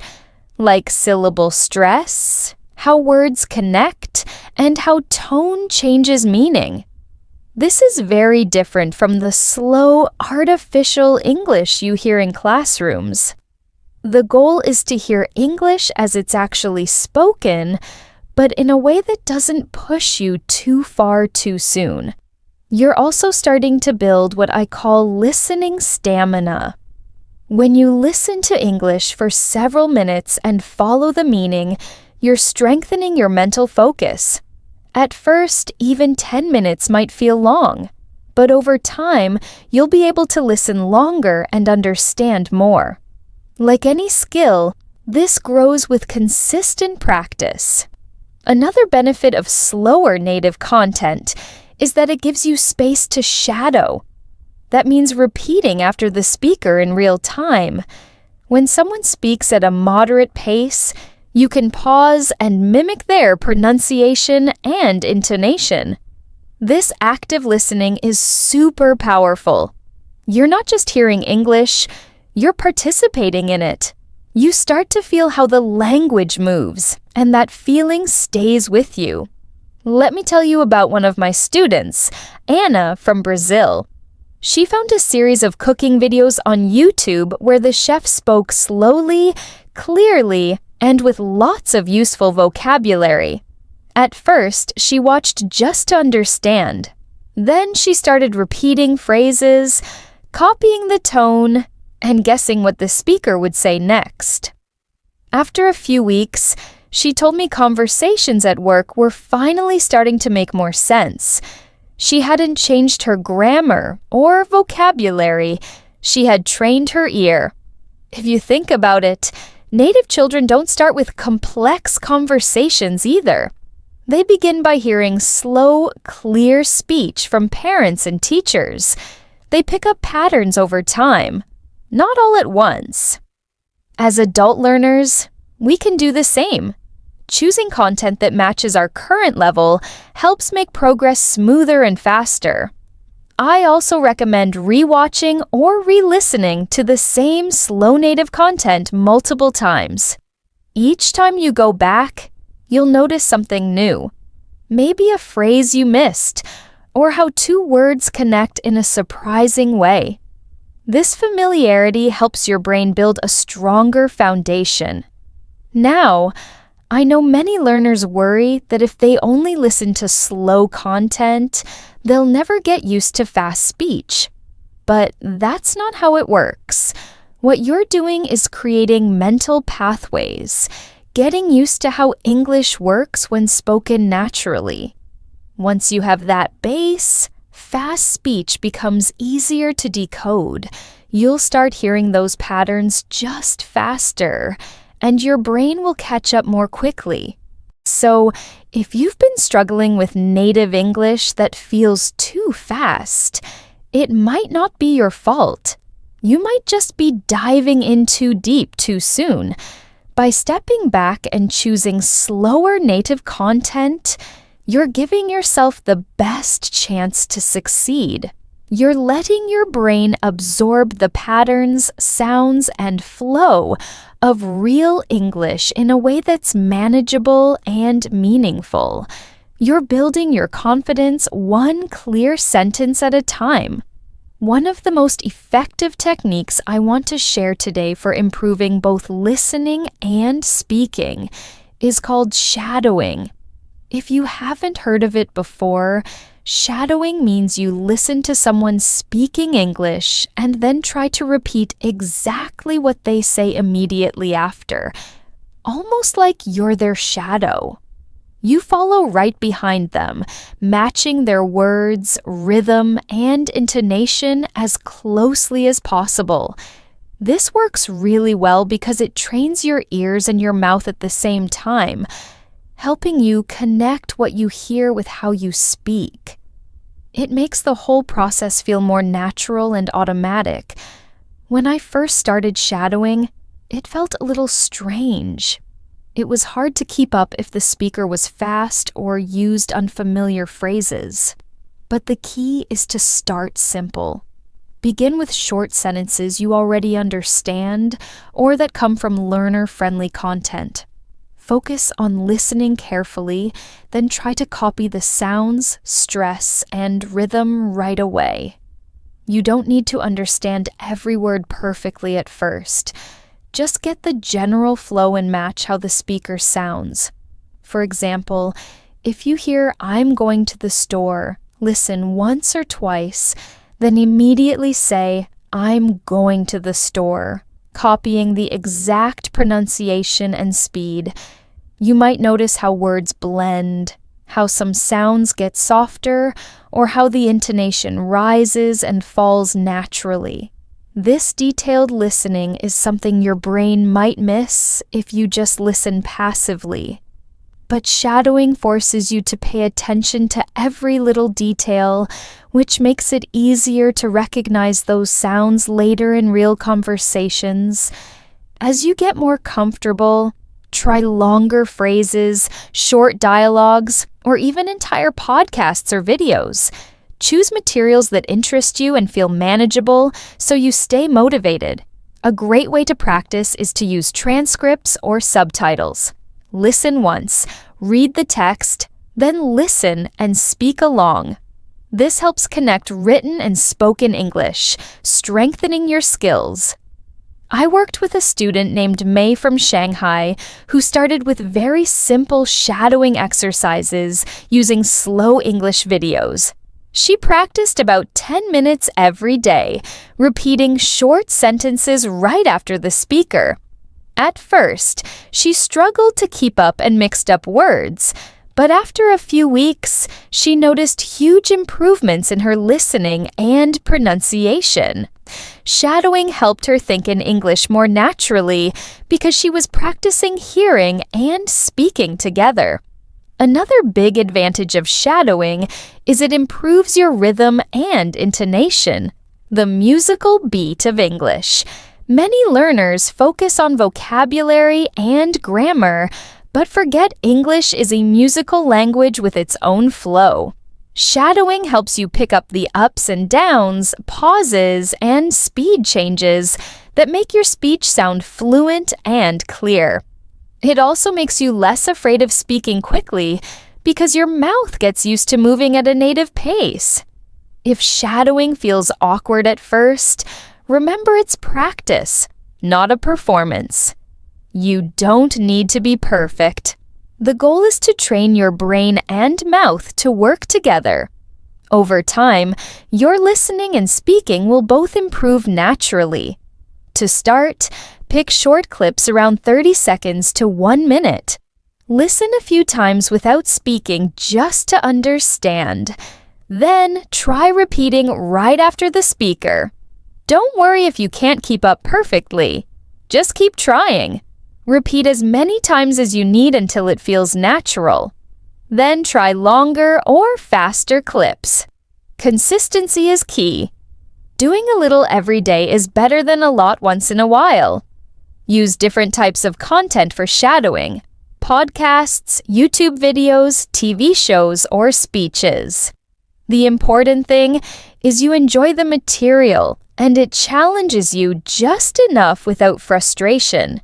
like syllable stress, how words connect, and how tone changes meaning. This is very different from the slow, artificial English you hear in classrooms. The goal is to hear English as it's actually spoken, but in a way that doesn't push you too far too soon. You're also starting to build what I call listening stamina. When you listen to English for several minutes and follow the meaning, you're strengthening your mental focus. At first, even 10 minutes might feel long, but over time, you'll be able to listen longer and understand more. Like any skill, this grows with consistent practice. Another benefit of slower native content is that it gives you space to shadow. That means repeating after the speaker in real time. When someone speaks at a moderate pace, you can pause and mimic their pronunciation and intonation. This active listening is super powerful. You're not just hearing English, you're participating in it. You start to feel how the language moves, and that feeling stays with you. Let me tell you about one of my students, Anna from Brazil. She found a series of cooking videos on YouTube where the chef spoke slowly, clearly, and with lots of useful vocabulary. At first, she watched just to understand. Then she started repeating phrases, copying the tone, and guessing what the speaker would say next. After a few weeks, she told me conversations at work were finally starting to make more sense. She hadn't changed her grammar or vocabulary. She had trained her ear. If you think about it, native children don't start with complex conversations either. They begin by hearing slow, clear speech from parents and teachers. They pick up patterns over time, not all at once. As adult learners, we can do the same. Choosing content that matches our current level helps make progress smoother and faster. I also recommend rewatching or re-listening to the same slow native content multiple times. Each time you go back, you'll notice something new. Maybe a phrase you missed, or how two words connect in a surprising way. This familiarity helps your brain build a stronger foundation. Now, I know many learners worry that if they only listen to slow content, they'll never get used to fast speech. But that's not how it works. What you're doing is creating mental pathways, getting used to how English works when spoken naturally. Once you have that base, fast speech becomes easier to decode. You'll start hearing those patterns just faster, and your brain will catch up more quickly. So, if you've been struggling with native English that feels too fast, it might not be your fault. You might just be diving in too deep too soon. By stepping back and choosing slower native content, you're giving yourself the best chance to succeed. You're letting your brain absorb the patterns, sounds, and flow of real English in a way that's manageable and meaningful. You're building your confidence one clear sentence at a time. One of the most effective techniques I want to share today for improving both listening and speaking is called shadowing. If you haven't heard of it before, shadowing means you listen to someone speaking English and then try to repeat exactly what they say immediately after, almost like you're their shadow. You follow right behind them, matching their words, rhythm, and intonation as closely as possible. This works really well because it trains your ears and your mouth at the same time, helping you connect what you hear with how you speak. It makes the whole process feel more natural and automatic. When I first started shadowing, it felt a little strange. It was hard to keep up if the speaker was fast or used unfamiliar phrases. But the key is to start simple. Begin with short sentences you already understand or that come from learner-friendly content. Focus on listening carefully, then try to copy the sounds, stress, and rhythm right away. You don't need to understand every word perfectly at first. Just get the general flow and match how the speaker sounds. For example, if you hear "I'm going to the store," listen once or twice, then immediately say "I'm going to the store," copying the exact pronunciation and speed. You might notice how words blend, how some sounds get softer, or how the intonation rises and falls naturally. This detailed listening is something your brain might miss if you just listen passively. But shadowing forces you to pay attention to every little detail, which makes it easier to recognize those sounds later in real conversations. As you get more comfortable, try longer phrases, short dialogues, or even entire podcasts or videos. Choose materials that interest you and feel manageable so you stay motivated. A great way to practice is to use transcripts or subtitles. Listen once, read the text, then listen and speak along. This helps connect written and spoken English, strengthening your skills. I worked with a student named May from Shanghai who started with very simple shadowing exercises using slow English videos. She practiced about 10 minutes every day, repeating short sentences right after the speaker. At first, she struggled to keep up and mixed up words, but after a few weeks, she noticed huge improvements in her listening and pronunciation. Shadowing helped her think in English more naturally because she was practicing hearing and speaking together. Another big advantage of shadowing is it improves your rhythm and intonation, the musical beat of English. Many learners focus on vocabulary and grammar, but forget English is a musical language with its own flow. Shadowing helps you pick up the ups and downs, pauses, and speed changes that make your speech sound fluent and clear. It also makes you less afraid of speaking quickly because your mouth gets used to moving at a native pace. If shadowing feels awkward at first, remember it's practice, not a performance. You don't need to be perfect. The goal is to train your brain and mouth to work together. Over time, your listening and speaking will both improve naturally. To start, pick short clips around 30 seconds to 1 minute. Listen a few times without speaking just to understand. Then try repeating right after the speaker. Don't worry if you can't keep up perfectly. Just keep trying. Repeat as many times as you need until it feels natural. Then try longer or faster clips. Consistency is key. Doing a little every day is better than a lot once in a while. Use different types of content for shadowing: podcasts, YouTube videos, TV shows, or speeches. The important thing is you enjoy the material and it challenges you just enough without frustration.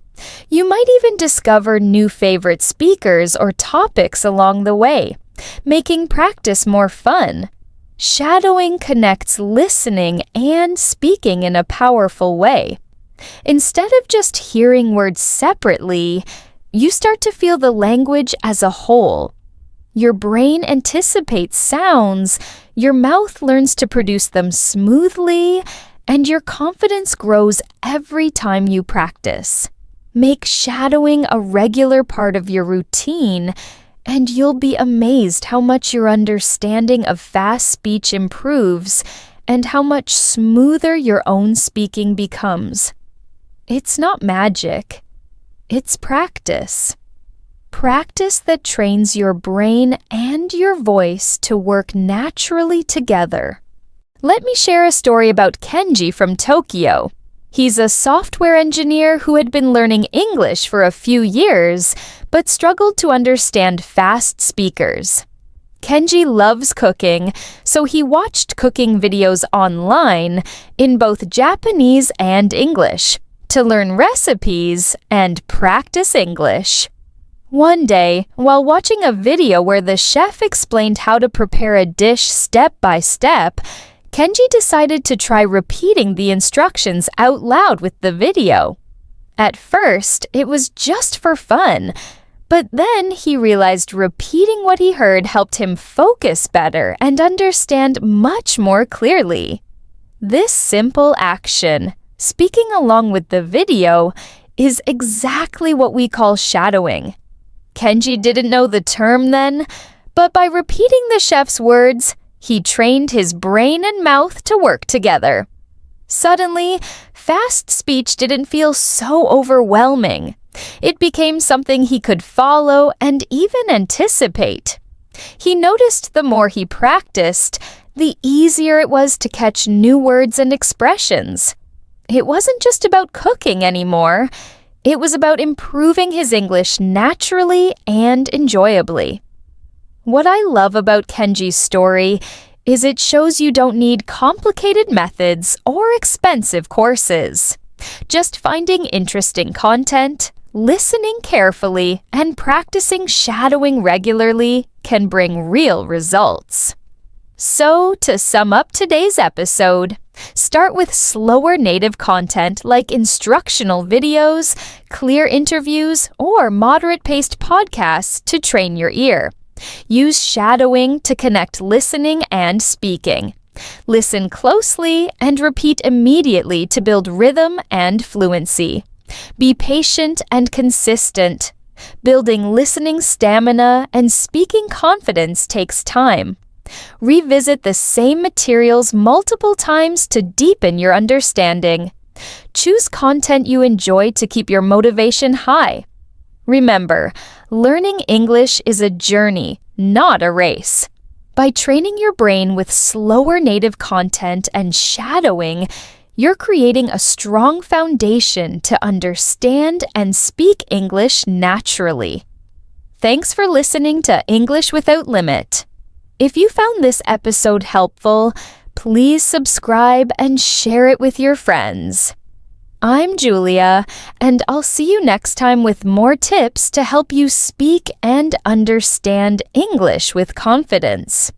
You might even discover new favorite speakers or topics along the way, making practice more fun. Shadowing connects listening and speaking in a powerful way. Instead of just hearing words separately, you start to feel the language as a whole. Your brain anticipates sounds, your mouth learns to produce them smoothly, and your confidence grows every time you practice. Make shadowing a regular part of your routine, and you'll be amazed how much your understanding of fast speech improves and how much smoother your own speaking becomes. It's not magic. It's practice. Practice that trains your brain and your voice to work naturally together. Let me share a story about Kenji from Tokyo. He's a software engineer who had been learning English for a few years, but struggled to understand fast speakers. Kenji loves cooking, so he watched cooking videos online in both Japanese and English to learn recipes and practice English. One day, while watching a video where the chef explained how to prepare a dish step by step, Kenji decided to try repeating the instructions out loud with the video. At first, it was just for fun, but then he realized repeating what he heard helped him focus better and understand much more clearly. This simple action, speaking along with the video, is exactly what we call shadowing. Kenji didn't know the term then, but by repeating the chef's words, he trained his brain and mouth to work together. Suddenly, fast speech didn't feel so overwhelming. It became something he could follow and even anticipate. He noticed the more he practiced, the easier it was to catch new words and expressions. It wasn't just about cooking anymore. It was about improving his English naturally and enjoyably. What I love about Kenji's story is it shows you don't need complicated methods or expensive courses. Just finding interesting content, listening carefully, and practicing shadowing regularly can bring real results. So, to sum up today's episode, start with slower native content like instructional videos, clear interviews, or moderate-paced podcasts to train your ear. Use shadowing to connect listening and speaking. Listen closely and repeat immediately to build rhythm and fluency. Be patient and consistent. Building listening stamina and speaking confidence takes time. Revisit the same materials multiple times to deepen your understanding. Choose content you enjoy to keep your motivation high. Remember, learning English is a journey, not a race. By training your brain with slower native content and shadowing, you're creating a strong foundation to understand and speak English naturally. Thanks for listening to English Without Limit. If you found this episode helpful, please subscribe and share it with your friends. I'm Julia, and I'll see you next time with more tips to help you speak and understand English with confidence.